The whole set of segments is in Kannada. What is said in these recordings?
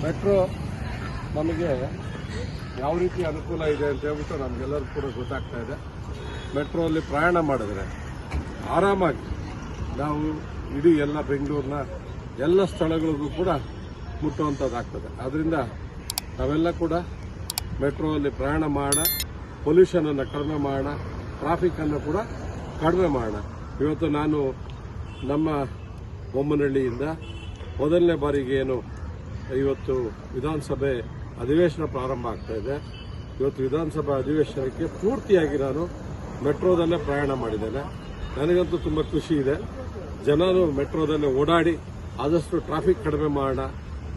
ಮೆಟ್ರೋ ನಮಗೆ ಯಾವ ರೀತಿ ಅನುಕೂಲ ಇದೆ ಅಂತ ಹೇಳ್ಬಿಟ್ಟು ನಮಗೆಲ್ಲರಿಗೂ ಕೂಡ ಗೊತ್ತಾಗ್ತಾ ಇದೆ. ಮೆಟ್ರೋ ಅಲ್ಲಿ ಪ್ರಯಾಣ ಮಾಡಿದ್ರೆ ಆರಾಮಾಗಿ ನಾವು ಇಡೀ ಎಲ್ಲ ಬೆಂಗಳೂರಿನ ಎಲ್ಲ ಸ್ಥಳಗಳಿಗೂ ಕೂಡ ಮುಟ್ಟುವಂಥದ್ದಾಗ್ತದೆ. ಆದ್ದರಿಂದ ನಾವೆಲ್ಲ ಕೂಡ ಮೆಟ್ರೋ ಅಲ್ಲಿ ಪ್ರಯಾಣ ಮಾಡೋಣ, ಪೊಲ್ಯೂಷನನ್ನು ಕಡಿಮೆ ಮಾಡೋಣ, ಟ್ರಾಫಿಕ್ಕನ್ನು ಕೂಡ ಕಡಿಮೆ ಮಾಡೋಣ. ಇವತ್ತು ನಾನು ನಮ್ಮ ಬೊಮ್ಮನಹಳ್ಳಿಯಿಂದ ಮೊದಲನೇ ಬಾರಿಗೆ ಏನು ಇವತ್ತು ವಿಧಾನಸಭೆ ಅಧಿವೇಶನ ಪ್ರಾರಂಭ ಆಗ್ತಾ ಇದೆ. ಇವತ್ತು ವಿಧಾನಸಭಾ ಅಧಿವೇಶನಕ್ಕೆ ಪೂರ್ತಿಯಾಗಿ ನಾನು ಮೆಟ್ರೋದಲ್ಲೇ ಪ್ರಯಾಣ ಮಾಡಿದ್ದೇನೆ. ನನಗಂತೂ ತುಂಬ ಖುಷಿ ಇದೆ. ಜನರು ಮೆಟ್ರೋದಲ್ಲೇ ಓಡಾಡಿ ಆದಷ್ಟು ಟ್ರಾಫಿಕ್ ಕಡಿಮೆ ಮಾಡೋಣ,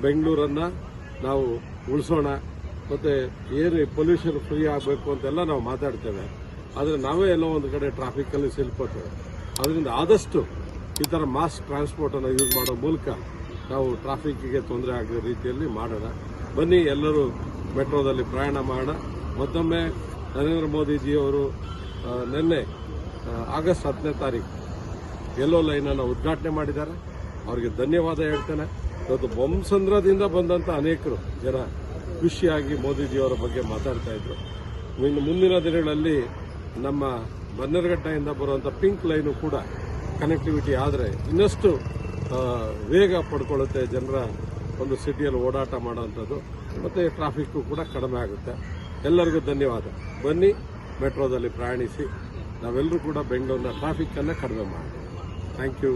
ಬೆಂಗಳೂರನ್ನು ನಾವು ಉಳಿಸೋಣ, ಮತ್ತು ಏನು ಪೊಲ್ಯೂಷನ್ ಫ್ರೀ ಆಗಬೇಕು ಅಂತೆಲ್ಲ ನಾವು ಮಾತಾಡ್ತೇವೆ. ಆದರೆ ನಾವೇ ಎಲ್ಲೋ ಒಂದು ಕಡೆ ಟ್ರಾಫಿಕ್ಕಲ್ಲಿ ಸಿಲ್ಕೋತೇವೆ. ಅದರಿಂದ ಆದಷ್ಟು ಈ ಥರ ಮಾಸ್ ಟ್ರಾನ್ಸ್ಪೋರ್ಟನ್ನು ಯೂಸ್ ಮಾಡೋ ಮೂಲಕ ನಾವು ಟ್ರಾಫಿಕ್ಕಿಗೆ ತೊಂದರೆ ಆಗದ ರೀತಿಯಲ್ಲಿ ಮಾಡೋಣ. ಬನ್ನಿ, ಎಲ್ಲರೂ ಮೆಟ್ರೋದಲ್ಲಿ ಪ್ರಯಾಣ ಮಾಡೋಣ. ಮತ್ತೊಮ್ಮೆ ನರೇಂದ್ರ ಮೋದಿಜಿಯವರು ನಿನ್ನೆ ಆಗಸ್ಟ್ 10ನೇ ತಾರೀಕು ಯೆಲ್ಲೋ ಲೈನನ್ನು ಉದ್ಘಾಟನೆ ಮಾಡಿದ್ದಾರೆ. ಅವರಿಗೆ ಧನ್ಯವಾದ ಹೇಳ್ತೇನೆ. ಇವತ್ತು ಬೊಮ್ಮಸಂದ್ರದಿಂದ ಬಂದಂಥ ಅನೇಕರು ಜನ ಖುಷಿಯಾಗಿ ಮೋದಿಜಿಯವರ ಬಗ್ಗೆ ಮಾತಾಡ್ತಾ ಇದ್ರು. ಇನ್ನು ಮುಂದಿನ ದಿನಗಳಲ್ಲಿ ನಮ್ಮ ಬನ್ನೇರುಘಟ್ಟದಿಂದ ಬರುವಂಥ ಪಿಂಕ್ ಲೈನು ಕೂಡ ಕನೆಕ್ಟಿವಿಟಿ ಆದರೆ ಇನ್ನಷ್ಟು ವೇಗ ಪಡ್ಕೊಳ್ಳುತ್ತೆ, ಜನರ ಒಂದು ಸಿಟಿಯಲ್ಲಿ ಓಡಾಟ ಮಾಡೋವಂಥದ್ದು, ಮತ್ತು ಟ್ರಾಫಿಕ್ಕು ಕೂಡ ಕಡಿಮೆ ಆಗುತ್ತೆ. ಎಲ್ಲರಿಗೂ ಧನ್ಯವಾದ. ಬನ್ನಿ, ಮೆಟ್ರೋದಲ್ಲಿ ಪ್ರಯಾಣಿಸಿ. ನಾವೆಲ್ಲರೂ ಕೂಡ ಬೆಂಗಳೂರಿನ ಟ್ರಾಫಿಕ್ಕನ್ನು ಕಡಿಮೆ ಮಾಡೋಣ. Thank you.